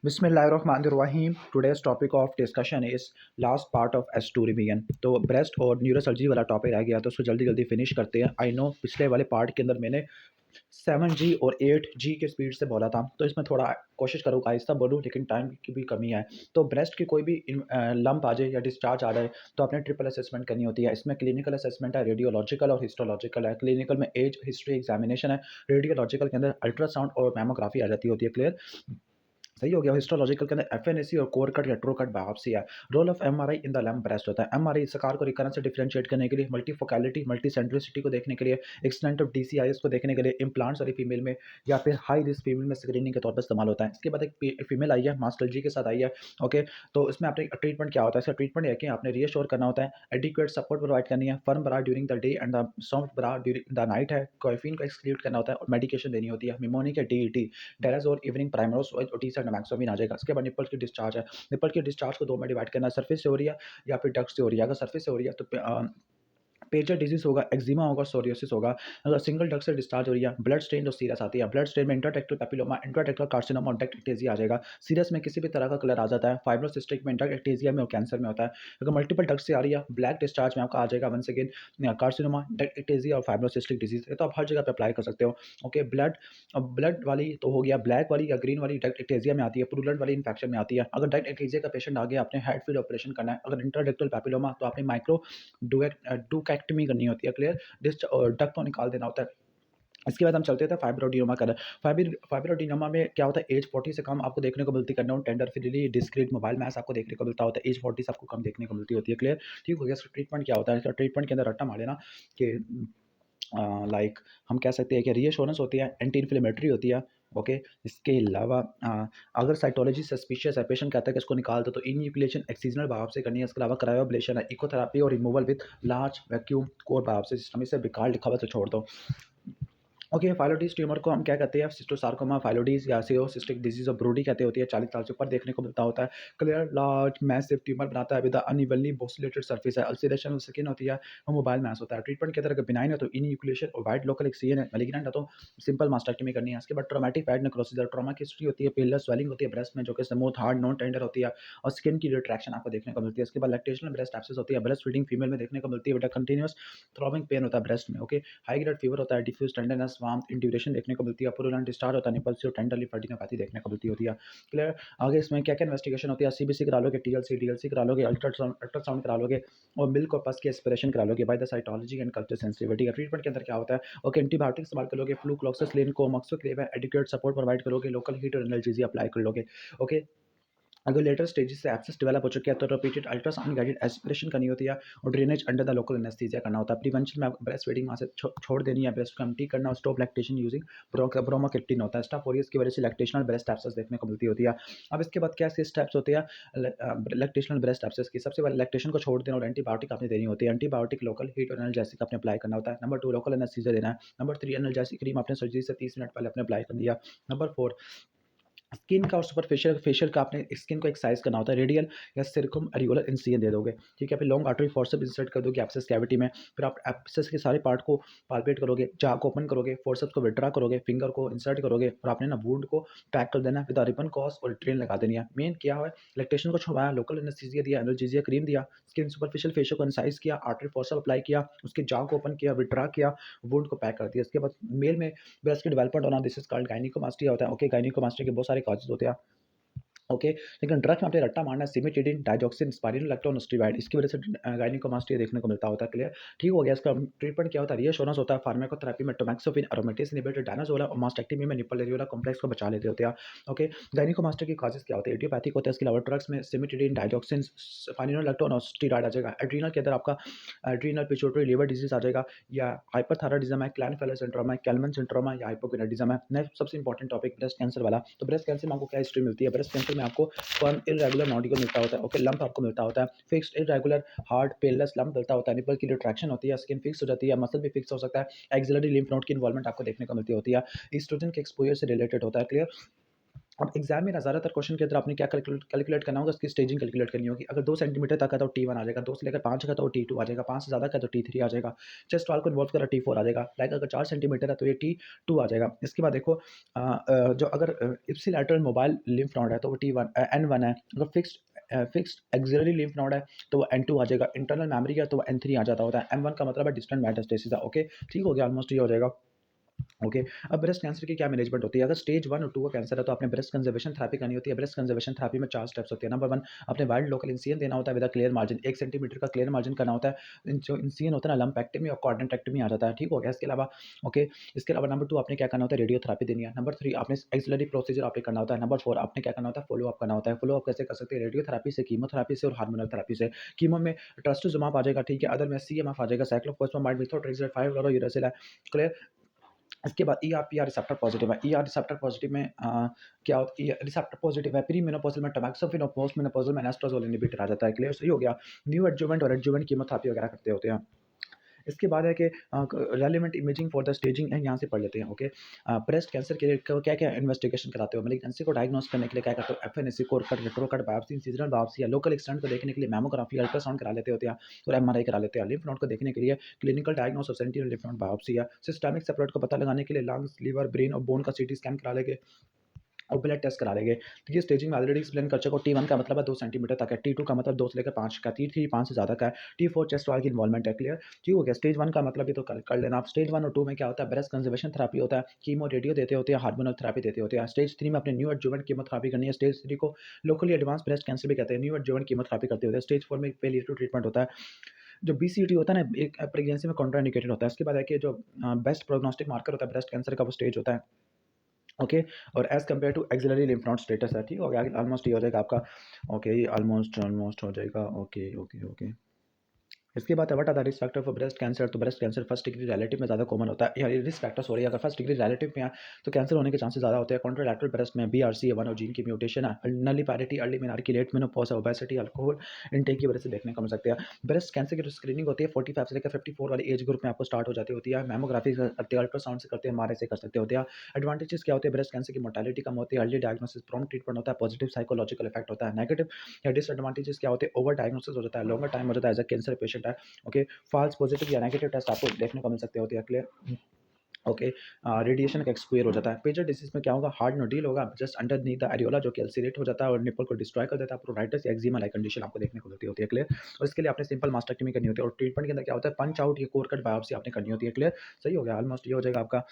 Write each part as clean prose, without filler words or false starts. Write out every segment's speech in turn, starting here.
बिस्मिल्लाहिर्रहमानिर्रहीम। Today's topic of discussion is last part of S2 revision. तो breast और neurosurgery वाला टॉपिक रह गया, तो उसको जल्दी जल्दी फिनिश करते हैं। आई नो पिछले वाले पार्ट के अंदर मैंने 7G और 8G के स्पीड से बोला था, तो इसमें थोड़ा कोशिश करूँगा आहिस्ता बोलूँ, लेकिन टाइम की भी कमी है। तो ब्रेस्ट की कोई भी लंप आ जाए या डिस्चार्ज आ जाए तो आपने ट्रिपल असेसमेंट करनी होती है। इसमें क्लिनिकल असेसमेंट है, रेडियोलॉजिकल और हिस्टोलॉजिकल है। क्लिनिकल में एज हिस्ट्री एग्जामिनेशन है, रेडियोलॉजिकल के अंदर अल्ट्रासाउंड और मैमोग्राफी आ जाती होती है। क्लियर? सही हो गया। हिस्टोलॉजिकल के अंदर एफएनएसी और core cut retro cut biopsy है। Role of MRI in the lump breast होता है। एमआरआई इस आकार को रिकरेंस से डिफरेंशिएट करने के लिए, मल्टीफोकैलिटी मल्टी सेंट्रिसिटी को देखने के लिए, एक्सटेंट ऑफ डीसीआईएस को देखने के लिए, इम्प्लांट्स वाली फीमेल में या फिर हाई रिस्क फीमेल में स्क्रीनिंग के तौर पर इस्तेमाल होता है। इसके बाद एक फीमेल आई है, मास्टर जी के साथ आई है। ओके, तो इसमें आपने ट्रीटमेंट क्या होता है? इसका ट्रीटमेंट है कि आपने रीअश्योर करना होता है, एडिक्वेट सपोर्ट प्रोवाइड करनी है, firm bra during the day and the soft bra during the night है, कैफीन को एक्सक्लूड करना होता है और मेडिकेशन देनी होती है। निमोनिक या डीईटी, डेराजोल, इवनिंग प्राइमरोस और टी सेट नमैक्सोमिन आ जाएगा। इसके बाद निप्पल की डिस्चार्ज है। निप्पल की डिस्चार्ज को दो में डिवाइड करना है, सरफेस से हो रही है या फिर डक्ट से हो रही है। अगर सरफेस से हो रही है तो पेचर डिजीज होगा, एक्जिमा होगा, सोरियोसिस होगा। अगर सिंगल डक्ट से डिस्चार्ज हो रही है, ब्लड स्टेन जो सीरस आती है, ब्लड स्टेन में इंट्राटेक्टल पेपिलोमा, इंट्राटेक्टल कार्सिनोमा और डक्ट एक्टेजिया आ जाएगा। सीरस में किसी भी तरह का कलर आ जाता है, फाइब्रोसिस्टिक में, डक्ट एक्टेजिया में और कैंसर में होता है। अगर मल्टीपल डक्ट से आ रही है, ब्लैक डिस्चार्ज में आपका आ जाएगा वंस अगेन कार्सिनोमा, डक्ट एक्टेजिया और फाइब्रोसिस्टिक डिजीज। तो आप हर जगह पे अप्लाई कर सकते हो। ओके, ब्लड वाली तो हो गया, ब्लैक वाली या ग्रीन वाली डक्ट एक्टेजिया में आती है, प्रूलेंट वाली इन्फेक्शन में आती है। अगर डक्ट एक्टेजिया का पेशेंट आ गया, आपने हेड फील्ड ऑपरेशन करना है। अगर इंट्राडेक्टल पेपिलोमा तो आपने माइक्रो डुकैक्टमी करनी होती है। क्लियर? डक्ट को निकाल देना होता है। इसके बाद हम चलते थे फाइब्रोडिनोमा का। फाइब्रोडिनोमा में क्या होता है, एज 40 से कम आपको देखने को मिलती है। Non tender freely discrete mobile mass आपको देखने को मिलता होता है। एज 40 से आपको कम देखने को मिलती होती है। क्लियर? ठीक हो गया। इसका ट्रीटमेंट क्या होता है? इसका ट्रीटमेंट के अंदर रट्टा मार लेना कि लाइक हम कह सकते हैं कि रीएश्योरेंस होती है, एंटी इन्फ्लेमेटरी होती है। ओके, इसके अलावा अगर साइटोलॉजी सस्पिशियस है, पेशेंट कहता है कि इसको निकाल दो, तो इन्यूक्लिएशन एक्सीजनल बायोप्सी करनी है। इसके अलावा क्रायोब्लेशन है, इकोथेरेपी और removal with large vacuum core biopsy system. इसे बेकार लिखा हुआ तो छोड़ दो। ओके, फाइलोडीज ट्यूमर को हम क्या कहते हैं? सिस्टोसार्कोमा फाइलोडीज या सिस्टिक डिजीज ऑफ ब्रोडी कहते होती है। 40 साल से ऊपर देखने को मिलता होता है। क्लियर? लार्ज मैसिव ट्यूमर बनाता है विद अनइवनली बोस्युलेटेड सरफेस है। अल्सरेशन स्किन होती है और मोबाइल मैस होता है। ट्रीटमेंट के तरह बिनाइन है तो इन्यूक्लिएशन और वाइट लोकल एक्सीजन है। मैलिग्नेंट है तो सिंपल मास्टेक्टमी करनी है। इसके बाद ट्रॉमेटिक पैड नेक्रोसिस, ट्रॉमा की हिस्ट्री होती है, पेलर स्वेलिंग होती है ब्रेस्ट में जो कि स्मूथ हार्ड नॉन टेंडर होती है और स्किन की रिट्रैक्शन आपको देखने को मिलती है। इसके बाद लैक्टेशनल ब्रेस्ट एब्सेस होती है, ब्रेस्ट फीडिंग फीमेल में देखने को मिलती है। कंटिन्यूस थ्रॉबिंग पेन होता है ब्रेस्ट में। ओके, हाई ग्रेड फीवर होता है, डिफ्यूज टेंडरनेस, वार्मथ, इंड्यूरेशन देखने को मिलती है। पुरुलेंट डिस्चार्ज होता है, निपल्स और टेंडरली फर्टिनोपैथी देखने को मिलती होती है। क्लियर? आगे इसमें क्या क्या इन्वेस्टिगेशन होती है? सीबीसी करा लोगे, टीएलसी डीएलसी करा लोगे, अल्ट्रासाउंड करा लोगे और मिल्क और पस की एस्पिरेशन करा लोगे by the cytology and culture sensitivity. का ट्रीटमेंट के अंदर क्या होता है? ओके, एंटीबायोटिक इस्तेमाल करोगे, फ्लू क्लोक्सासिलिन को मक्सोक्लेव एडिक्वेट सपोर्ट प्रोवाइड करोगे, लोकल हीट और एनाल्जेसिया अप्लाई कर लोगे। ओके, अगर लेटर स्टेजेस से एब्सेस डेवलप हो चुके हैं तो रिपीटेड अल्ट्रासाउंड गाइडेड एस्पिरेशन करनी होती है और drainage under the local anaesthesia करना होता है। प्रिवेंशन में ब्रेस्ट फीडिंग वहाँ से छोड़ देनी है, ब्रेस्ट को एम्प्टी करना और स्टॉप लैक्टेशन यूजिंग ब्रोमोकेप्टिन होता है। स्टॉप ओरियस की वजह से लैक्टेशनल ब्रेस्ट एब्सेस देखने को मिलती होती है। अब इसके बाद क्या स्टेप्स होते हैं लैक्टेशनल ब्रेस्ट एब्सेस की? सबसे पहले लैक्टेशन को छोड़ देना और एंटीबायोटिक आपने देनी होती है। एंटीबायोटिक लोकल हीट और एनाल्जेसिक आपने अप्लाई करना होता है। नंबर 2 लोकल एनेस्थीसिया देना है। नंबर 3 एनाल्जेसिक क्रीम आपने सर्जरी से 30 मिनट पहले अपने अप्लाई कर दिया। नंबर 4 स्किन का और सुपरफिशियल फेशियल का आपने स्किन को एक्सरसाइज करना होता है। रेडियल या सिरकम एरियोलर इंसिजन दे दोगे। ठीक है, फिर लॉन्ग आर्टरी फोर्सेप्स इंसर्ट कर दोगे एब्सेस कैविटी में। फिर आप एब्सेस के सारे पार्ट को पाल्पेट करोगे, चाक को ओपन करोगे, फोर्सेप्स को विड्रा करोगे, फिंगर को इंसर्ट करोगे और आपने ना वुंड को पैक कर देना है विद रिबन कॉस और ट्रेन लगा देनी है। मेन क्या है? लैक्टेशन को छुड़वाया, लोकल एनेस्थीसिया दिया, एनाल्जेसिया क्रीम दिया, स्किन सुपरफिशियल फेशियल को इंसाइज किया, आर्टरी फोर्सेप अप्लाई किया, उसके जाक को ओपन किया, विड्रा किया, वुंड को पैक कर दिया। इसके बाद मेल में ब्रेस्ट की डेवलपमेंट होना, दिस इज कॉल्ड गायनिकोमास्टिया होता है। ओके, गायनिकोमास्टिया के बहुत सारे कॉजेज होते हैं। ओके, लेकिन ड्रग्स में आपने रट्टा मारना है, सिमिटिडिन, डाइजॉक्सिन, स्पाइरिनोलैक्टोन, स्टीरॉयड। इसकी वजह से गायनिकोमास्टिया देखने को मिलता होता है। क्लियर? ठीक हो गया। इसका ट्रीटमेंट क्या होता है? रिएश्योरेंस होता है। फार्माकोथेरेपी में टोमैक्सोफिन, एरोमेटिस इनहिबिटर, डायनाजोल और मास्टेक्टमी में निपल एरियोला कॉम्प्लेक्स को बचा लेते होते हैं। ओके, गायनिकोमास्टिया की कॉजेज क्या होते हैं? इडियोपैथिक होता है। इसके अलावा ड्रग्स में सिमिटिडिन, डाइजॉक्सिन, स्पाइरिनोलैक्टोन और स्टीरॉयड आ जाएगा। एड्रीनल के अंदर आपका एड्रीनल, पिट्यूटरी, लिवर डिजीज आ जाएगा या हाइपरथायराइडिज्म है, क्लैनफेलर सिंड्रोम है, कैलमन सिंड्रोम है या हाइपोगोनाडिज्म है। नेक्स्ट सबसे इंपॉर्टेंट टॉपिक ब्रेस्ट कैंसर वाला। तो ब्रेस्ट कैंसर में आपको क्या हिस्ट्री मिलती है? ब्रेस्ट कैंसर में आपको फर्म इरेगुलर नोडुलर मिलता होता है। ओके, लंप आपको मिलता होता है। फिक्स्ड इरेगुलर हार्ड पेललेस लंप मिलता होता है। निपल की रिट्रैक्शन होती है, स्किन फिक्स हो जाती है, मसल भी फिक्स हो सकता है। एक्सिलरी लिम्फ नोड की इन्वॉल्वमेंट आपको देखने को मिलती होती है। ईस्ट्रोजन के एक्सपोजर से रिलेटेड होता है। क्लियर? अब एग्ज़ाम में ना ज़्यादातर क्वेश्चन के अंदर आपने क्या कैलकुलेट कैलकुलेट करना होगा, उसकी स्टेजिंग कैलकुलेट करनी होगी। अगर 2 सेंटीमीटर तक है तो T1 आ जाएगा, 2 से लेकर 5 का तो T2 आ जाएगा, 5 से ज़्यादा का तो T3 आ जाएगा। चेस्ट वॉल को इन्वॉल्व करा T4 आ जाएगा। लाइक अगर 4 सेंटीमीटर है तो ये T2 आ जाएगा। इसके बाद देखो जो अगर इप्सिलैटरल मोबाइल लिम्फ नोड है तो वो N1 है। अगर फिक्स्ड एक्सिलरी लिम्फ नोड है तो वो N2 आ जाएगा। इंटरनल मेमोरी है तो वो N3 आ जाता होता है। M1 का मतलब है डिस्टेंट मेटास्टेसिस है। ओके, ठीक हो गया, ऑलमोस्ट ये हो जाएगा। ओके, अब ब्रेस्ट कैंसर की क्या मैनेजमेंट होती है? अगर स्टेज 1 और 2 का कैंसर है तो आपने ब्रेस्ट कंजर्वेशन थेरेपी करनी होती है। ब्रेस्ट कंजर्वेशन थेरेपी में 4 स्टेप्स होते हैं। नंबर 1, आपने वाइल्ड लोकल इंसिजन देना होता है with a clear margin, 1 centimetre का क्लियर मार्जिन करना होता है। जो इंसिजन होता है ना, लंपेक्टमी और कॉर्डेंटेक्टमी आ जाता है, ठीक हो गया। इसके अलावा ओके, इसके अलावा नंबर 2 आपने क्या करना होता है, रेडियोथेरेपी देनी है। नंबर 3 आपने एक्सिलरी प्रोसीजर आपने करना होता है। नंबर 4 आपने क्या करना होता है, फॉलो अप करना होता है। फॉलो अप कैसे कर सकते हैं? रेडियोथेरेपी से, कीमोथेरेपी से और हार्मोनल थेरेपी से। कीमो में ट्रस्टोज़ुमाब आ जाएगा, ठीक है। अदर में सीएमएफ आ जाएगा, साइक्लोफॉस्फेमाइड, मेथोट्रेक्सेट, 5-फ्लोरोयूरेसिल है, क्लियर। इसके बाद ईआर रिसेप्टर पॉजिटिव है। ईआर रिसेप्टर पॉजिटिव में क्या होता है, रिसेप्टर पॉजिटिव है प्री मेनोपॉजल में टैमाक्सोफिन और पोस्ट मेनोपॉजल में एनास्ट्रोजोल इनहिबिटर आ जाता है, क्लियर, सही हो गया। न्यू एडजुवेंट और एडजुवेंट कीमोथेरेपी वगैरह करते होते हैं। इसके बाद है कि relevant imaging for the staging है, यहाँ से पढ़ लेते हैं। ओके, ब्रेस्ट कैंसर के लिए क्या क्या इन्वेस्टिगेशन कराते हो? मेलिग्नेंसी को डायग्नोस करने के लिए क्या करते हो? एफएनएसी, कोरकट, रेट्रोकट बायोप्सी, इंसिजनल बायोप्सी या लोकल एक्सटेंट को देखने के लिए मैमोग्राफी, अल्ट्रासाउंड करा लेते होते हैं और एमआरआई करा लेते हैं। लिम्फ नोड को देखने के लिए क्लिनिकल डायग्नोस और सेंटिनल लिम्फ नोड बायोप्सी है। सिस्टमिक सेपरेट को पता लगाने के लिए लंग्स, लीवर, ब्रेन और बोन का सीटी स्कैन करा लेंगे और ब्लड टेस्ट करा लेंगे। तो ये स्टेजिंग में ऑलरेडी एक्सप्लेन कर चुका हूँ। T1 का मतलब है 2 सेंटीमीटर तक है, T2 का मतलब 2 से लेकर 5 का, T3 5 से ज़्यादा का है, T4 चेस्ट वॉल की इन्वॉल्वमेंट है, क्लियर, ठीक हो गया। स्टेज 1 का मतलब ये तो कर लेना आप। स्टेज 1 और 2 में क्या होता है, ब्रेस्ट कंजर्वेशन थेरेपी होता है, कीमो रेडियो देते होते हैं, हार्मोनल थेरेपी देते होते हैं। स्टेज 3 में अपने न्यू एडजुवेंट कीमोथेरेपी करनी है। स्टेज 3 को लोकली एडवांस ब्रेस्ट कैंसर भी कहते हैं, न्यू एडजुवेंट कीमोथेरेपी करते होते हैं। स्टेज 4 में फेलियर टू ट्रीटमेंट होता है। जो बीसीटी होता है ना, एक प्रेगनेंसी में कॉन्ट्राइंडिकेटेड होता है। इसके बाद है कि जो बेस्ट प्रोग्नोस्टिक मार्कर होता है ब्रेस्ट कैंसर का, वो स्टेज होता है। ओके, और as compared to axillary lymph node status है, ठीक हो गया, ऑलमोस्ट ये हो जाएगा आपका। ओके, ये ऑलमोस्ट ऑलमोस्ट हो जाएगा। Okay okay okay. इसके बाद what are the risk factor for breast cancer? तो breast cancer first degree relative में ज़्यादा कॉमन होता है, या रिस्क फैक्टर सॉरी, अगर फर्स्ट डिग्री रिलेटिव में है तो कैंसर होने के चांसेस ज़्यादा होते हैं। कॉन्ट्रालैटरल ब्रेस्ट में BRCA1 और जीन की म्यूटेशन है, nulliparity, early menarche, late menopause, obesity, alcohol intake की वजह से देखने को मिल सकते हैं। ब्रेस्ट कैंसर की जो स्क्रीनिंग होती है 45 से लेकर 54 वाले एज ग्रुप में आपको स्टार्ट हो जाती होती है। मैमोग्राफी करते हैं, अल्ट्रासाउंड से करते हैं, एमआरआई से कर सकते होते हैं। एडवांटेजेस क्या होते हैं? ब्रेस्ट कैंसर की मोर्टेलिटी कम होती है, अर्ली डायग्नोसिस, प्रॉम्प्ट ट्रीटमेंट होता है, पॉजिटिव साइकोलॉजिकल इफेक्ट होता है। नेगेटिव या डिसएडवांटेजेस क्या होते हैं? ओवर डायग्नोसिस हो जाता है, लॉन्गर टाइम हो जाता है एज अ कैंसर पेशेंट है। ओके, फॉल्स पॉजिटिव या नेगेटिव टेस्ट आपको देखने को मिल सकते होते हैं, क्लियर। ओके, रेडिएशन का एक्सपोजर हो जाता है। पेजर डिसीज में क्या होगा? हार्ड नोड्यूल होगा जस्ट अंडरनीथ द एरियोला, जो कि अल्सरेट हो जाता है और निपल को डिस्ट्रॉय कर देता है। प्रोराइटिस या एक्जिमा लाइक कंडीशन आपको देखने को मिलती होती है, क्लियर। और इसके लिए आपने सिंपल मास्टेक्टमी करनी होती है। और ट्रीटमेंट के अंदर क्या होता है? पंच आउट या कोर कट बायोप्सी आपने करनी होती है, क्लियर, सही हो गया, ऑलमोस्ट ये हो जाएगा आपका।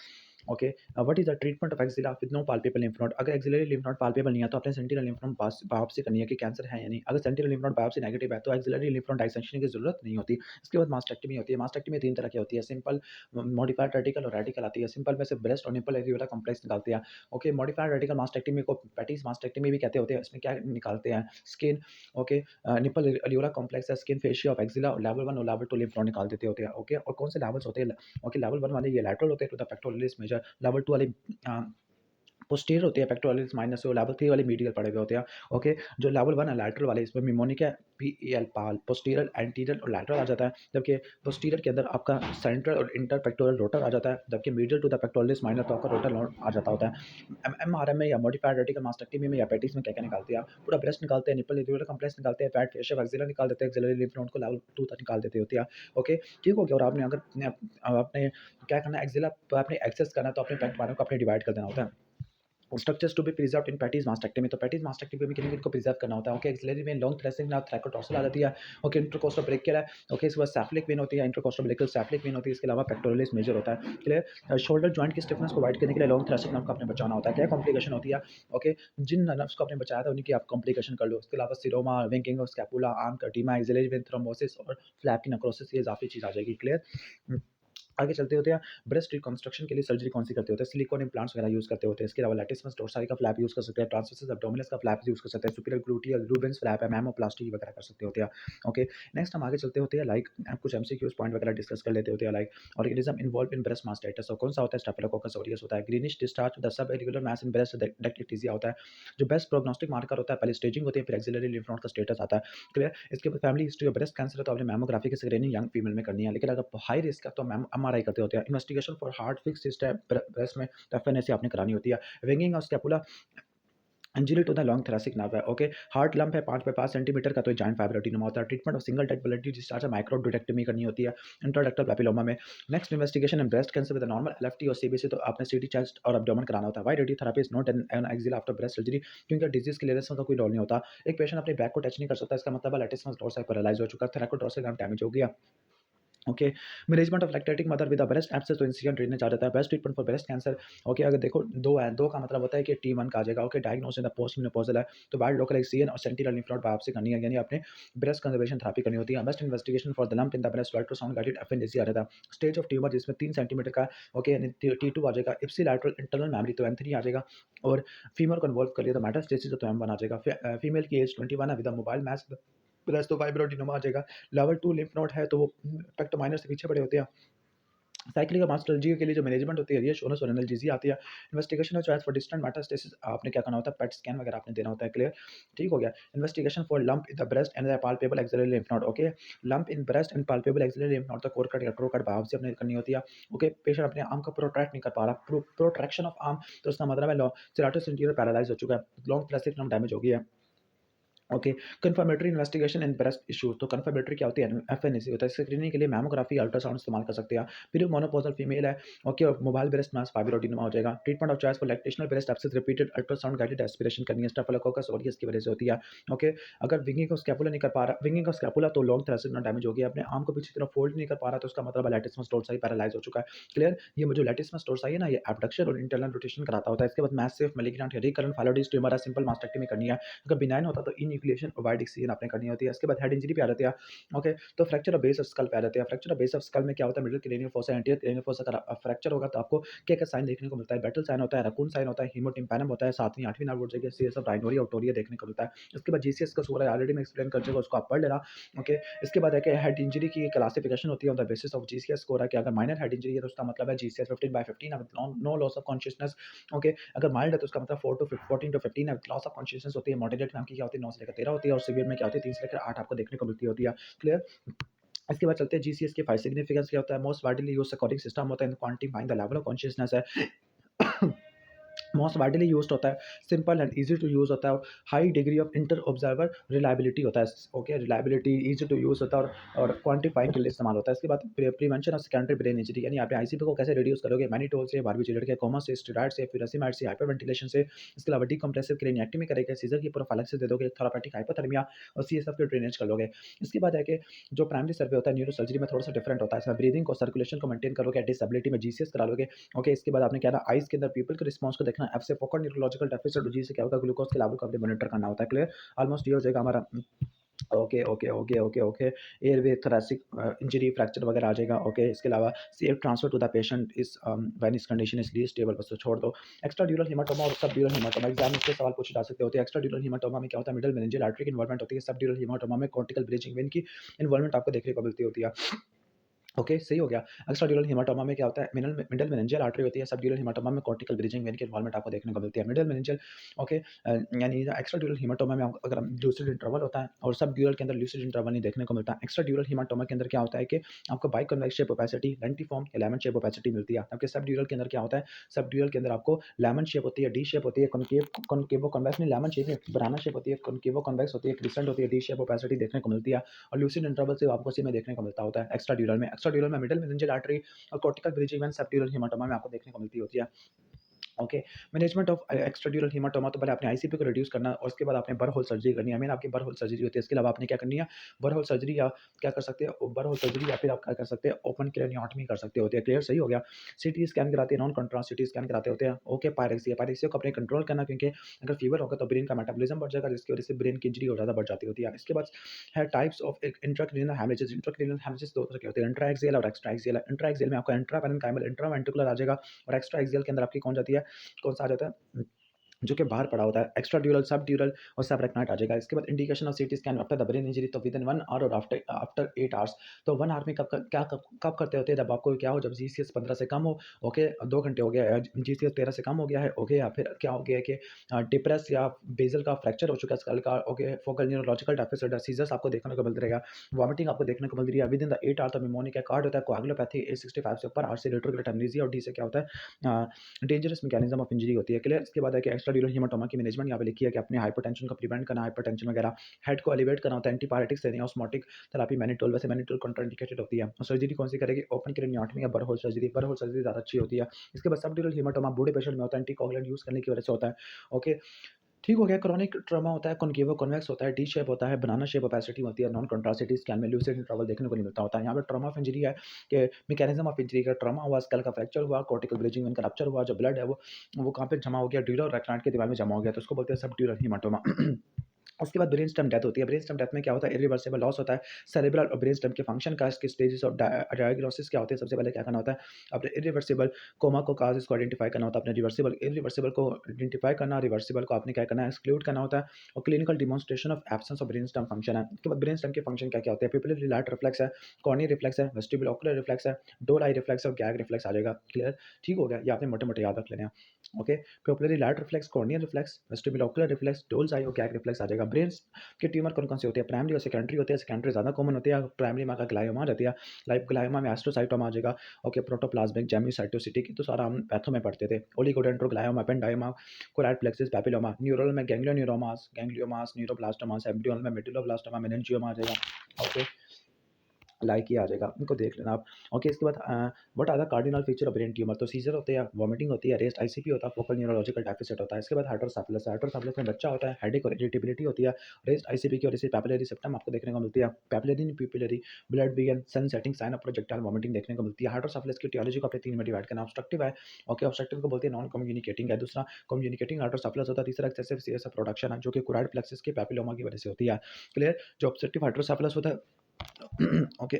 Okay, what is the treatment of axilla with no palpable lymph node? अगर एक्सिलरी लिम्फ नोड पाल्पेबल नहीं है तो आपने सेंटिनल लिम्फ नोड बायोप्सी करनी है कि कैंसर है या नहीं। अगर sentinel lymph node biopsy negative है तो एक्सिलरी लिम्फ नोड डाइसेक्शन की जरूरत नहीं होती। इसके बाद मास्टेक्टमी होती है। मास्टेक्टमी 3 तरह की होती है, सिंपल, मॉडिफाइड रेडिकल और रेडिकल आती है। सिंपल में से ब्रेस्ट और निपल एरियोला कॉम्प्लेक्स निकालते हैं। ओके, मॉडिफाइड रेडिकल मास्टेक्टमी को पैटिस मास्टेक्टमी भी कहते होते हैं। इसमें क्या निकालते हैं? Skin, okay, nipple areola complex है, स्किन फेशिया ऑफ एक्सिला और लेवल 1 और लेवल 2 लिम्फ नोड निकाल देते होते हैं। ओके, और कौन से लेवल्स होते हैं? ओके, लेवल 1 वाले ये लैटरल होते हैं to the pectoralis major, level 2 वाले अ, पोस्टीरियर होती है, पेक्टोरलिस माइनस से, लेवल 3 वाले मीडियल पड़े हुए होते हैं। ओके, जो लेवल 1 है लैटरल वाले, इसमें निमोनिक है, PEL पाल, पोस्टीरियर, एंटीरियर और लैटरल आ जाता है। जबकि पोस्टीरियर के अंदर आपका सेंट्रल और इंटर पेक्टोरल रोटर आ जाता है, जबकि medial to the pectoralis minor तो आपका रोटर आ जाता होता है। MRM में या मॉडिफाइड रेडिकल मास्टेक्टमी में या पेटिस में क्या क्या निकालते हैं? पूरा ब्रेस्ट निकालते हैं, निपल एरियोला कॉम्प्लेक्स निकालते हैं, फैट फेशिया एक्सिला निकाल देते हैं, एक्सिलरी लिम्फ नोड को लेवल 2 तक निकाल देते होते हैं। ओके, ठीक हो गया। और आपने अगर आपने क्या करना है, एक्सिला आपने एक्सेस करना है तो अपने पेक्ट को अपने डिवाइड कर देना होता है। Structures to be preserved in Patey's mastectomy, तो पैटीज मास्टेक्टमी में किन-किन को प्रिजर्व करना होता है? Okay, axillary vein long threshing ना थ्रैकोटॉर्सल आ जाती है। ओके, इंटरकोस्टल ब्रेकियल है। ओके, इसके बाद सैफ्लिक वेन होती है, इंटरकोस्टल ब्रेकियल सैफ्लिक वेन होती है। इसके अलावा पेक्टोरलिस मेजर होता है, क्लियर। शोल्डर जॉइंट की स्टिफनेस को अवॉइड करने के लिए लॉन्ग थ्रेसिक नर्व को आपने बचाना होता है। क्या कॉम्प्लिकेशन होती है? ओके, जिन नर्व्स को आपने बचाया था उन्हीं की आप कॉम्प्लिकेशन कर लो। इसके अलावा सिरोमा, विंकिंग ऑफ स्कैपुला, आर्म का एडिमा, एक्सिलरी वेन थ्रोम्बोसिस और फ्लैप की नेक्रोसिस, ये इजाफी चीज़ आ जाएगी, क्लियर। आगे चलते होते हैं, ब्रेस्ट रिकंस्ट्रक्शन के लिए सर्जरी कौन सी करते होते हैं? सिलिकॉन इम्प्लांट्स वगैरह यूज़ करते होते हैं। इसके अलावा लैटिसमस डोर्साई का फ्लैप यूज़ कर सकते हैं, ट्रांसवर्सस एब्डोमिनस का फ्लैप यूज़ कर सकते हैं, सुपीरियर ग्लूटियल रूबेंस फ्लैप है, मैमोप्लास्टी वगैरह कर सकते होते हैं। ओके, नेक्स्ट हम आगे चलते होते हैं, लाइक कुछ एमसीक्यूज पॉइंट वगैरह डिस्कस कर लेते होते हैं, like organism involve in breast mastitis, और कौन सा होता है? स्टेफिलोकोकस ऑरियस होता है। Greenish discharge the sub एरिकुलर mass in breast डेक्टिटिजिया होता है। जो बेस्ट प्रोग्नोस्टिक मार्कर होता है, पहले स्टेजिंग होती है, फिर एक्सिलरी लिम्फ नोड का स्टेटस आता है, क्लियर। इसके बाद family history of breast cancer है तो आपने मैमोग्राफी की स्क्रीनिंग यंग फीमेल में करनी है, लेकिन अगर हाई रिस्क है तो एमआरआई करते होते हैं। Investigation for hard fixed cyst है ब्रेस्ट में, तो एफएनएसी आपने करानी होती है। विंगिंग और scapula injury to the long thoracic nerve है। ओके, हार्ट लंप है 5 बाई 5 सेंटीमीटर का, तो जॉइंट फाइब्रोडिनोमा होता है। ट्रीटमेंट ऑफ सिंगल डेड ब्लड डिस्चार्ज माइक्रोडोडेक्टमी करनी होती है इंट्राडक्टल पेपिलोमा में। Next investigation in breast cancer with normal LFT और सीबीसी, तो आपने सीटी चेस्ट और एब्डोमेन कराना होता है। Why radiotherapy is not an axial after breast surgery, क्योंकि डिजीज क्लियरेंस में तो कोई रोल नहीं होता। एक पेशेंट अपने बैक को टच नहीं कर सकता, इसका मतलब लैटिस डोर्साई पैरालाइज हो चुका है, थैलेकोडोर्सल ग्राम डैमेज हो गया। Okay, management of lactating mother with breast abscess, तो इंसिडेंट ड्रेनेज आ जाता है। Best treatment for breast cancer. Okay, अगर देखो दो है, दो का मतलब होता है कि T1 का आ जाएगा। Okay, diagnosis in the post menopausal है, तो वाइल्ड लोकल एक्सीजन और सेंटिनल लिम्फ नोड बायोप्सी करनी है, यानी आपने ब्रेस्ट कंजर्वेशन थेरेपी करनी होती है। Best investigation for the lump in the breast ultrasound guided FNAC आ रहा था। स्टेज ऑफ ट्यूमर जिसमें 3 सेंटीमीटर का, ओके, यानी T2 आ जाएगा। इप्सिलैटरल इंटरनल मेमोरी, तो M3 आ जाएगा। और फीमेल को इन्वॉल्व कर लिया तो मेटास्टेसिस, तो M1 आ जाएगा। फीमेल की एज 21 है विद मोबाइल मैस ब्रेस्ट, तो फाइब्रोडिनोमा आ जाएगा। लेवल 2 लिम्फ नोड है, तो वो पेक्टो माइनर से पीछे पड़े होते हैं। साइक्लिक मास्टर्जी के लिए जो मैनेजमेंट होती है ये शोनस और एनाल्जेसिया आती है। Investigation of choice for distant metastasis, आपने क्या करना होता है, पेट स्कैन वगैरह आपने देना होता है। क्लियर, ठीक हो गया। Investigation for lump in the breast and the palpable axillary lymph node. Okay, lump in breast and palpable axillary lymph node, तो कोर कट या ट्रो कट बायोप्सी अपने करनी होती है। ओके, पेशेंट अपने आर्म को प्रोट्रैक्ट नहीं कर पा रहा, प्रोट्रैक्शन ऑफ आर्म, तो उसका मतलब है सेराटोस इंटीरियर पैरालाइज हो चुका है, लॉन्ग थोरेसिक नर्व डैमेज हो गई है। Okay, confirmatory investigation in breast issues, तो कंफर्मेटरी क्या होती है, एफएनएसी होता है। स्क्रीनिंग के लिए मैमोग्राफी अल्ट्रासाउंड इस्तेमाल कर सकते हैं। फिर मोनोपोजल फीमेल है, ओके, और मोबाइल ब्रेस्ट मास फाइब्रोडिनोमा हो जाएगा। Treatment of choice for lactational breast abscess, repeated ultrasound guided aspiration करनी है, स्टेफिलोकोकस ऑरियस की वजह से होती है। ओके, अगर विंगिंग ऑफ स्कैपुला नहीं कर पा रहा, विंगिंग ऑफ स्कैपुला तो लॉन्ग थोरेसिक नर्व डैमेज हो गया, अपने आर्म को पीछे की तरफ फोल्ड नहीं कर पा रहा, तो उसका मतलब लैटिस डोर्साई पैरालाइज हो चुका है। क्लियर, ये जो लैटिस डोर्साई है ना, ये एब्डक्शन और इंटरनल रोटेशन कराता होता है। इसके बाद मैसिव मैलिग्नेंट रिकरेंट फाइलोइड ट्यूमर है, सिंपल मास्टेक्टमी करनी है। अगर बिनाइन होता तो इन्यूक्लिएशन और वाइड एक्सिजन आपने करनी होती है। इसके बाद हेड इंजरी पे आ जाते हैं। ओके, तो fracture of base of skull पे आ जाते हैं। Fracture of base of skull में क्या होता है, middle cranial fossa anterior cranial fossa का फ्रैक्चर होगा तो आपको क्या क्या साइन देखने को मिलता है, बैटल साइन होता है, रकून साइन होता है, हीमोटिम्पैनम होता है, 7वीं 8वीं नर्व जगह सीएस ऑफ राइनोरिया ऑटोरिया देखने को मिलता है। इसके बाद जीसीएस का स्कोर है, ऑलरेडी मैं एक्सप्लेन कर चुका, उसको आप पढ़ लेना। ओके, इसके बाद है कि हेड इंजरी की क्लासिफिकेशन होती है on the basis of GCS score है कि अगर माइनर हेड इंजरी है तो उसका मतलब है जीसीएस 15/15 है, no loss of consciousness. Okay, अगर माइल्ड है तो उसका मतलब 14 to 15 है, लॉस ऑफ कॉन्शियसनेस होती है। मॉडरेट में आपकी क्या होती है, 9 से लेकर 13 होती है, और सीवियर में क्या होती है, 3 से लेकर 8 आपको देखने को मिलती होती है। क्लियर, इसके बाद चलते हैं जीसीएस के 5 सिग्निफिकेंस क्या होता है। Most widely used according system होता है in quantifying the level of consciousness है। मोस्ट वाइडली यूज्ड होता है, simple and easy to use होता है, high degree of inter observer reliability होता है। Okay, reliability, easy to use होता है, और क्वांटिफाइंग के लिए इस्तेमाल होता है। इसके बाद prevention of secondary brain injury, यानी आप आईसीपी को कैसे रिड्यूस करोगे, मैनिटोल से, बारबिटूरेट के, कोमा से, स्टेरॉइड से, फिरासिमाइड से, हाइपरवेंटिलेशन से। इसके अलावा डीकम्प्रेसिव क्रेनिएक्टमी करेंगे, सीजर की प्रोफाइलैक्सिस दे दोगे, थेरापेटिक हाइपोथर्मिया और सीएसएफ के ड्रेनेज कर लोगे। इसके बाद है कि जो प्राइमरी सर्वे होता है न्यूरो सर्जरी में थोड़ा सा डिफरेंट होता है, इसमें ब्रीदिंग और सर्कुलेशन को मेंटेन करोगे, डिसेबिलिटी में जीसीएस करा लोगे। ओके, इसके बाद आपने क्या ना आइज के अंदर पीपल के रिस्पांस को देखना, एफ से फोकल न्यूरोलॉजिकल डेफिसिट, जी से क्या होगा, ग्लूकोज के लेवल को आपने मॉनिटर करना होता है। क्लियर, ऑलमोस्ट ये हो जाएगा हमारा। Okay, okay, okay, okay, okay, airway thoracic injury fracture वगैरह आ जाएगा। ओके, इसके अलावा safe transfer to the patient is when his condition is least stable, बस तो छोड़ दो। एक्स्ट्रा ड्यूरल हेमाटोमा और सब ड्यूरल हेमाटोमा, एग्जाम में इसके सवाल पूछे जा सकते होते हैं। एक्स्ट्रा ड्यूरल हेमाटोमा में क्या होता है, मिडल मेनिंजियल आर्टरी की इन्वॉल्वमेंट होती है। सब ड्यूरल हेमाटोमा में कॉर्टिकल ब्रीचिंग वेन की इन्वॉल्वमेंट आपको देखने को मिलती होती है। ओके, सही हो गया। एक्स्ट्राड्यूरल हेमाटोमा में क्या होता है, मिडल मेनिंजियल आर्टरी होती है। सबड्यूरल हेमाटोमा में कॉर्टिकल ब्रिजिंग वेन की इन्वॉल्वमेंट आपको देखने को मिलती है। मिडल मेनिंजियल, ओके, यानी एक्स्ट्राड्यूरल हेमाटोमा में अगर ल्यूसिड इंटरवल होता है, और सबड्यूरल के अंदर ल्यूसिड इंटरवल नहीं देखने को मिलता। एक्स्ट्राड्यूरल हेमाटोमा के अंदर क्या होता है कि आपको बाइकन्वेक्स शेप ओपेसिटी, लेंटिफॉर्म या लेमन शेप ओपेसिटी मिलती है। जबकि सबड्यूरल के अंदर क्या होता है, सबड्यूरल के अंदर आपको लेमन शेप होती है, डी शेप होती है, कॉनकेवो कॉन्वेक्स नहीं, लेमन शेप नहीं, बनाना शेप होती है, कॉनकेवो कॉन्वेक्स होती है, क्रिसेंट होती है, डी शेप ओपेसिटी देखने को मिलती है। और ल्यूसिड इंटरवल से आपको इसी में देखने को मिलता होता है। एक्स्ट्राड्यूरल में मिडल मेनिंजियल आर्टरी और cortical bridging when subdural haematoma में आपको देखने को मिलती होती है। ओके, मैनेजमेंट ऑफ एक्स्ट्राड्यूरल हेमाटोमा, तो पहले आपने आईसीपी को रिड्यूस करना है, और उसके बाद आपने बरहोल सर्जरी करनी है। मेन आपकी बरहोल सर्जरी होती है। इसके अलावा आपने क्या करनी है, बरहोल सर्जरी, या क्या कर सकते हैं, बरहोल सर्जरी, या फिर आप क्या कर सकते हैं, ओपन क्रेनियोटमी कर सकते होते हैं। क्लियर, सही हो गया। सीटी स्कैन कराते हैं, नॉन कंट्रास्ट सीटी स्कैन कराते होते हैं। ओके, पायरेक्सिया को अपने कंट्रोल करना, क्योंकि अगर फीवर होगा तो ब्रेन का मेटाबॉलिज्म बढ़ जाएगा, जिसकी वजह से ब्रेन की इंजरी और ज़्यादा बढ़ जाती होती है। इसके बाद है types of intracranial haemorrhages. Intracranial haemorrhages दो तरह के होते हैं, इंट्राएक्सियल और एक्स्ट्राएक्सियल। इंट्राएक्सियल में आपका इंट्रापेरेन्काइमल इंट्रावेंट्रिकुलर आ जाएगा, और एक्स्ट्राएक्सियल के अंदर आपकी कौन जाती है, कौन सा आ जाता है, जो कि बाहर पड़ा होता है। एक्स्ट्रा ड्यूरल, सब ड्यूरल और सबरेक्नाइट आ जाएगा। इसके बाद indication of CT scan after the brain injury, तो विद इन 1 आवर और आफ्टर आफ्टर 8 आवर्स। तो 1 आवर में कब करते होते हैं, जब आपको क्या हो, जब जीसीएस 15 से कम हो। ओके, 2 घंटे हो गया है, जीसीएस 13 से कम हो गया है। ओके, या फिर क्या हो गया है कि डिप्रेस या बेसल का फ्रैक्चर हो चुका है स्कल का। Okay, focal neurological deficit, seizures आपको देखने को मिल रहेगा, वॉमिटिंग आपको देखने को मिल रही है विद इन द 8 आवर। तो निमोनिक कार्ड होता है, कोएगुलोपैथी A65 से ऊपर, आर से रेट्रोग्रेड एमनेसिया, और डी से क्या होता है, डेंजरस मैकेनिज्म ऑफ इंजरी होती है। क्लियर, इसके बाद है कि एक्स्ट्राड्यूरल हीमाटोमा की मैनेजमेंट यहाँ पे लिखी है कि अपने हाइपरटेंशन को प्रिवेंट करना, हाइपरटेंशन वगैरह, हेड को एलिवेट करना होता है, एंटीपायरेटिक्स देनी है, ऑस्मोटिक थेरेपी मैनिटोल, वैसे मैनिटोल कॉन्ट्राइंडिकेटेड होती है। और सर्जरी कौन सी करेगी? ओपन क्रेनियोटॉमी या बरहोल सर्जरी, बरहोल सर्जरी ज़्यादा अच्छी होती है। इसके बाद सबड्यूरल हीमाटोमा बूढ़े पेशेंट में होता है, एंटीकोगुलेंट यूज़ करने की वजह से होता है। ओके, ठीक हो गया। क्रॉनिक ट्रॉमा होता है, कॉन्केव कॉन्वेक्स होता है, टी शेप होता है, बनाना शेप ओपेसिटी होती है, नॉन कंट्रास्टिव स्कैन में लूसिड इंटरवल देखने को नहीं मिलता होता है। यहाँ पे ट्रॉमा ऑफ इंजरी है कि मैकेनिज्म ऑफ इंजरी का ट्रॉमा हुआ, स्कल का फ्रैक्चर हुआ, कॉर्टिकल ब्रिजिंग का रप्चर हुआ, जो ब्लड है वो कहाँ पे जमा हो गया? ड्यूरल और रेक्टाइड के दीवार में जमा हो गया, तो उसको बोलते हैं सबड्यूरल हीमाटोमा। उसके बाद ब्रेन स्टेम डेथ होती है। ब्रेन स्टेम डेथ में क्या होता है? इरिवर्सिबल लॉस होता है सेरेब्रल और ब्रेन स्टेम के फंक्शन का। इसके स्टेजेस ऑफ डायग्नोसिस क्या होते हैं? सबसे पहले क्या करना होता है? अपने इरिवर्सिबल कोमा को काज इसको आइडेंटिफाई करना होता है, अपने रिवर्सिबल इरिवर्सिबल को आइडेंटिफाई करना, रिवर्सिबल को आपने क्या करना है? एक्सक्लूड करना होता है। और clinical demonstration of absence of brain stem function है। उसके बाद ब्रेन स्टेम के फंक्शन क्या क्या होते हैं? पिपिलरी लाइट रिफ्लेक्स है, कॉर्नियल रिफ्लेक्स है, वेस्टिबुलो ओकुलर रिफ्लेक्स है, डोल आई रिफ्लेक्स और गैग रिफ्लेक्स आ जाएगा। क्लियर? ठीक हो गया, ये आपने मोटे मोटे याद रख लेना है। Okay, pupillary light reflex, corneal reflex, vestibulo ocular reflex, doll's eye और गैग रिफ्लेक्स आ जाएगा। ब्रेन कि ट्यूमर कौन-कौन सी होती है? प्राइमरी और सेकेंडरी होती है। सेकेंडरी ज़्यादा कॉमन होती है। प्राइमरी में आपका ग्लायोमा रहती है। लाइक ग्लायोमा में एस्ट्रोसाइटोमा आ जाएगा। ओके, प्रोटोप्लाज्मिक जेम्योसाइटोसिटी तो सारा हम पैथो में पढ़ते थे। Oligodendroglioma, ependymoma, choroid plexus, papilloma. Neural में गैंग्लियोमास, न्यूरोब्लास्टोमास, एम्ब्रियोल में मेडुलोब्लास्टोमा, मेनिंजियोमा आ जाएगा। ओके, लाइक ये आ जाएगा, इनको देख लेना आप। ओके, इसके बाद what are the cardinal feature of brain tumour? तो सीजर होते हैं, वॉमिटिंग होती है, रेस्ट आईसीपी होता है, फोकल न्यूरोलॉजिकल डेफिसिट होता है। इसके बाद हाइड्रोसेफलस है। हाइड्रोसेफलस में बच्चा होता है, हेडेक और इरिटेबिलिटी होती है, रेस्ट आईसीपी की वजह से पैपिलरी सिस्टम आपको देखने को मिलती है, papillary pupillary blood begin sun setting sign of projectile vomiting देखने को मिलती है। हाइड्रोसेफलस की टियोलॉजी को अपने तीन में डिवाइड करना। ऑब्स्ट्रक्टिव है, ओके, ऑब्स्ट्रक्टिव को बोलते हैं नॉन कम्युनिकेटिंग है। दूसरा कम्युनिकेटिंग हाइड्रोसेफलस होता है। तीसरा एक्सेसिव सीएसएफ प्रोडक्शन है, जो कि कोराइड प्लेक्सिस के पैपिलोमा की वजह से होती है। क्लियर? जो ऑब्स्ट्रक्टिव हाइड्रोसेफलस होता है ओके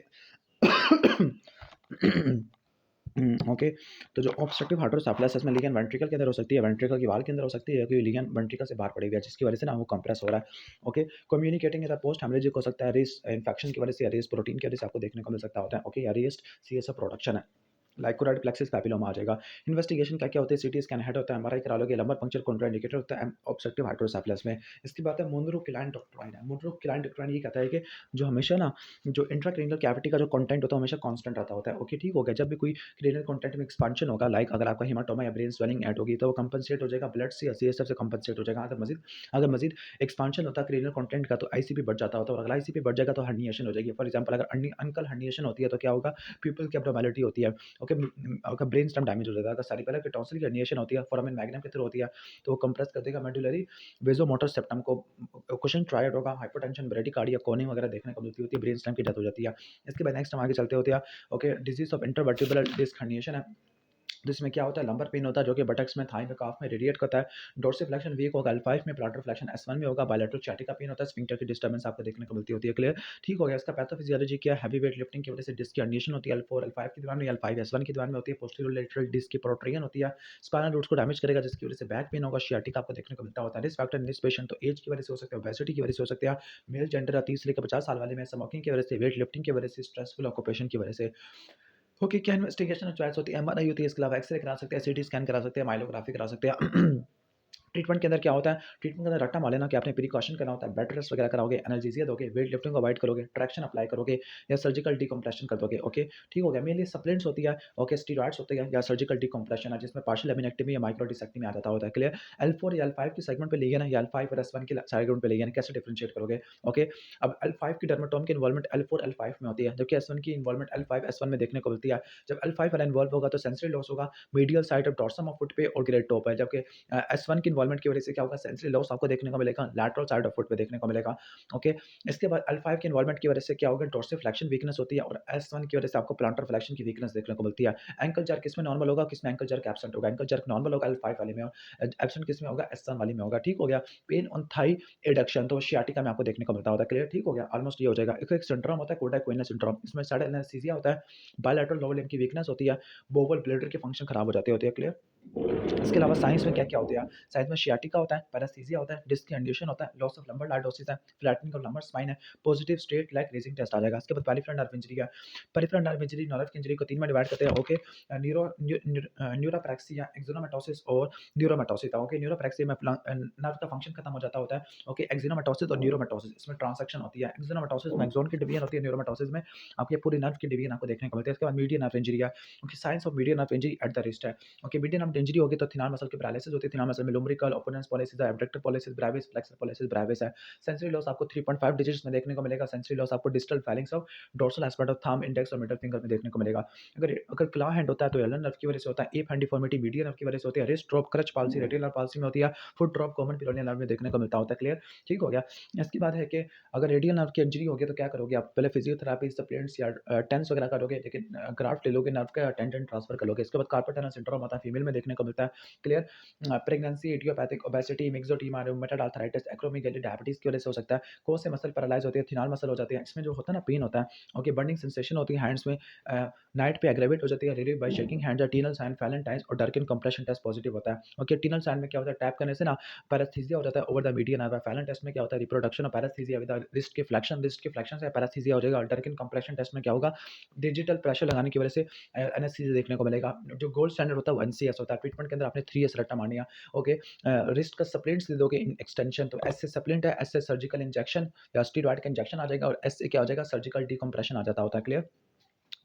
ओके, तो जो ऑब्स्ट्रक्टिव हाइड्रोसेफलस है इसमें लिगेंड वेंट्रिकल के अंदर हो सकती है, वेंट्रिकल की वाल के अंदर हो सकती है, क्योंकि लिगेंड वेंट्रिकल से बाहर पड़ी हुई है, जिसकी वजह से ना वो कंप्रेस हो रहा है। ओके, कम्युनिकेटिंग है पोस्ट हेमरेजिक हो सकता है, रेस इन्फेक्शन की वजह से, रेस प्रोटीन की वजह से आपको देखने को मिल सकता होता है। ओके, या रेस्ट सीएसएफ प्रोडक्शन है, लाइकोराइड प्लेक्सिस पैपिलोमा आ जाएगा। इन्वेस्टिगेशन क्या क्या होते हैं? सीटी स्कैन हेड होता है, एमआरआई करा लोगे, लंबर पंक्चर कॉन्ट्राइंडिकेटेड होता है ऑब्स्ट्रक्टिव हाइड्रोसेफलस में। इसकी बात है मोनोक्लिनाइन डॉक्ट्राइन है। मोनोक्लिनाइन डॉक्ट्राइन ये कहता है कि जो हमेशा ना जो इंट्राक्रेनियल कैविटी का जो कंटेंट होता है हमेशा कांस्टेंट रहता होता है। ओके, ठीक हो गया। जब भी कोई क्रेनियल कंटेंट में एक्सपांशन होगा, लाइक अगर आपका हेमाटोमा या ब्रेन स्वेलिंग ऐड होगी, तो वो कंपनसेट हो जाएगा ब्लड से, सीएसएफ से कंपनसेट हो जाएगा। अगर मजीद एक्सपांशन होता है क्रेनियल कंटेंट का, तो आईसीपी बढ़ जाता होता है, और अगर आईसीपी बढ़ जाएगा तो हर्निएशन हो जाएगी। फॉर एग्जाम्पल, अगर अंकल हर्निएशन होती है तो क्या होगा? पीपल की एब्नॉर्मैलिटी होती है। ओके, आपका ब्रेन स्टेम डैमेज हो जाता है। अगर सेरिबैलर की टॉन्सिल की हर्निएशन होती है, फोरामेन मैग्नम के थ्रू होती है, तो वो कंप्रेस कर देगा मेडुलरी वेसोमोटर सेप्टम को। क्वेश्चन ट्रायड होगा, हाइपरटेंशन, ब्रेडिकार्डिया, कोनिंग वगैरह देखने को मिलती होती है, ब्रेन स्टेम की डेथ हो जाती है। इसके बाद नेक्स्ट हम आगे चलते होते हैं। Okay, disease of intervertebral disc herniation है, जिसमें क्या होता है? लंबर पेन होता है, जो कि बटक्स में, थाई में, काफ में रेडिएट करता है। डोर्सिफ्लेक्शन वीक होगा L5 में, प्लांटर फ्लेक्शन S1 में होगा, बायलैटरल sciatica पेन होता है, स्फिंक्टर की डिस्टर्बेंस आपको देखने को मिलती होती है। क्लियर? ठीक हो गया। इसका पैथोफिजियोलॉजी क्या है? हैवी वेट लिफ्टिंग की वजह से डिस्क की हर्निएशन होती है, L4 L5 की दीवार में, L5 S1 की दीवार में होती है। पोस्टीरियर लेटरल डिस्क की प्रोट्रियन होती है, स्पाइनल रूट्स को डैमेज करेगा, जिसकी वजह से बैक पेन होगा, sciatica आपको देखने को मिलता होता है। Risk factor in this patient तो एज की वजह से हो सकता है, ओबेसिटी की वजह से हो सकता है, मेल जेंडर 30 से लेकर 50 साल वाले में, स्मोकिंग की वजह से, वेट लिफ्टिंग की वजह से, स्ट्रेसफुल ऑक्यूपेशन की वजह से। ओके, क्या इन्वेस्टिगेशन चॉइस होती है? एमआरआई होती है, इसके अलावा एक्सरे करा सकते हैं, सीटी स्कैन करा सकते हैं, माइलोग्राफी करा सकते हैं। ट्रीटमेंट के अंदर क्या होता है? ट्रीटमेंट के अंदर रट्टा मार लेना कि आपने प्रिकॉशन करना होता है, बेड रेस्ट वगैरह कराओगे, एनाल्जेसिया दोगे, वेट लिफ्टिंग को अवॉइड करोगे, ट्रैक्शन अप्लाई करोगे, या सर्जिकल डिकम्प्रेशन कर दोगे। ओके, ठीक हो गया। मेनली सप्लीमेंट्स होती है, ओके, स्टीरॉइड्स होते हैं, या सर्जिकल डिकम्प्रेशन है, जिसमें पार्शियल लेमिनेक्टमी या माइक्रो डिसेक्टमी आ जाता होता है। क्लियर? L4 या L5 की सेगमेंट पे लेगी ना, या L5 और S1 की सेगमेंट पे लेगी ना, कैसे डिफरेंशिएट करोगे? ओके, अब L5 की डर्मेटोम की इन्वॉल्वमेंट L4 L5 में होती है, जबकि S1 की इन्वॉल्वमेंट L5 S1 में देखने को मिलती है। जब L5 वाला इन्वॉल्व होगा तो सेंसरी लॉस होगा medial side of dorsum of foot पे और ग्रेट टॉप है, जबकि S1 की इन्वॉल्वमेंट की वजह से क्या होगा? सेंसरी लॉस आपको देखने को मिलेगा लैटरल साइड ऑफ फुट पे देखने को मिलेगा। ओके, इसके बाद L5 की इन्वॉल्वमेंट की वजह से क्या होगा? डोर्सिफ्लेक्शन वीकनेस होती है, और S1 की वजह से आपको प्लांटर फ्लेक्शन की वीकनेस देखने को मिलती है। एंकल जर्क किसमें नॉर्मल होगा, किसमें एंकल जर्क एब्सेंट होगा? एंकल जर्क नॉर्मल होगा L5 वाले में, और एब्सेंट किसमें होगा? S1 वाले में होगा। ठीक हो गया। पेन ऑन थाई एडक्शन तो sciatica में आपको देखने को मिलता होता है। क्लियर? ठीक हो गया, ऑलमोस्ट ये हो जाएगा। एक सिंड्रोम होता है कोडाई कोइना सिंड्रोम, इसमें सैड एनेस्थीसिया होता है, बायलैटरल लोअर लिम्ब की वीकनेस होती है, बोवल ब्लैडर के फंक्शन खराब हो जाते होते हैं। क्लियर? इसके अलावा साइंस में क्या-क्या होता है? साइंस में sciatica होता है, पैरास्थीसिया होता है, डिस्क की हर्निएशन होता है, लॉस ऑफ लंबर लॉर्डोसिस है, फ्लैटनिंग ऑफ लंबर स्पाइन है, positive straight like raising test आ जाएगा। इसके बाद पेरिफेरल नर्व इंजरी है। पेरिफेरल नर्व इंजरी नर्व की इंजरी को 3 में डिवाइड करते हैं। ओके, न्यूरोप्रैक्सिया, एक्सोनोमेटोसिस और न्यूरोमेटोसिस। ओके, न्यूरोप्रैक्सिया में नर्व का फंक्शन खत्म हो जाता होता है। ओके, एक्सोनोमेटोसिस और न्यूरोमेटोसिस, इसमें ट्रांसैक्शन होती है। एक्सोनोमेटोसिस में एक्सोन की डिवीजन होती है, न्यूरोमेटोसिस में आपके पूरी नर्व की डिवीजन आपको देखने को मिलती है। इसके बाद मीडियन नर्व इंजरी है। Okay, science of median nerve injury at the wrist है। ओके, मीडियन नर्व इंजरी होगी तो थिनार मसल की पैरालिसिस होती है, थिनार मसल में लुम्ब्रिकल, ओपोनेंस पॉलिसिस है, abductor pollicis brevis, flexor pollicis brevis है। सेंसरी लॉस आपको 3.5 डिजिट्स में देखने को मिलेगा। सेंसरी लॉस आपको digital feelings of dorsal aspect of thumb, index और मिडल फिंगर में देखने को मिलेगा। अगर अगर क्लॉ हैंड होता है तो एल्नर नर्व की वजह से होता है, ape hand deformity median nerve की वजह से होती है, wrist drop crutch palsy radial nerve palsy में होती है, foot drop common peroneal nerve में देखने को मिलता होता है। क्लियर? ठीक हो गया। इसके बाद है कि अगर रेडियल नर्व की इंजरी होगी तो क्या करोगे आप? पहले फिजियोथेरेपी सप्लीमेंट्स या टेंस वगैरह करोगे, लेकिन ग्राफ्ट ले लोगे, नर्व का टेंडन ट्रांसफर कर लोगे। इसके बाद कार्पल टनल सिंड्रोम होता है, फीमेल में देखने को मिलता है। Clear? Pregnancy, idiopathic obesity, myxoedema, rheumatoid arthritis, acromegaly, diabetes की वजह से हो सकता है। कोस से मसल पैरालाइज होती है, थिनार मसल हो जाती है। इसमें जो होता है ना, पेन होता है, ओके, बर्निंग सेंसेशन होती है हैंड्स में, नाइट पे एग्रेवेट हो जाती है, रिलीव बाय शेकिंग हैंड या टीनल साइन फैलेंटाइन्स और डर्किन कंप्रेशन टेस्ट पॉजिटिव होता है। ओके, टीनल साइन में क्या होता है, टैप करने से ना पैरास्थीसिया हो जाता है over the median nerve. Phalen test में क्या होता है, reproduction of paraesthesia with wrist के फ्लेक्शन से पैरास्थीसिया हो जाएगा। डर्किन कंप्रेशन टेस्ट में क्या होगा, डिजिटल प्रेशर लगाने की वजह से एनेस्थीसिया देखने को मिलेगा। जो गोल्ड स्टैंडर्ड होता है वो एनसीएस होता है। ट्रीटमेंट के अंदर आपने 3 एस रट्टा मारनी है। ओके, रिस्ट का सप्लीमेंट्स दे दोगे इन एक्सटेंशन, तो एस से सप्लीमेंट है, एस से सर्जिकल इंजेक्शन या स्टेरॉइड का इंजेक्शन आ जाएगा, और एस से क्या हो जाएगा, सर्जिकल डिकम्प्रेशन आ जाता होता है। क्लियर?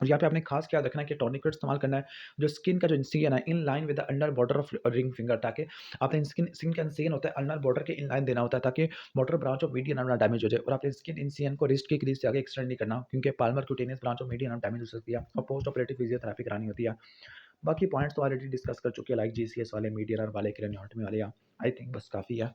और यहाँ पे आपने खास क्या रखना है कि टॉर्निकेट इस्तेमाल करना है जो स्किन का जो इंसिजन है in line with the under border of ring finger, ताकि आपने स्किन का इंसिजन होता है अंडर बॉर्डर के इन लाइन देना होता है, ताकि मोटर ब्रांच ऑफ मीडियन ना डैमेज हो जाए। और आपने स्किन इंसिजन को रिस्ट की क्रीज से आगे एक्सटेंड नहीं करना, क्योंकि Palmer cutaneous branch of median damage हो सकती है और पोस्ट ऑपरेटिव फिजियोथेरेपी करानी होती है। बाकी पॉइंट्स तो ऑलरेडी डिस्कस कर चुके हैं, लाइक जीसीएस वाले, मीडियन वाले, क्रेनियोटमी वाले। आई थिंक बस काफ़ी है।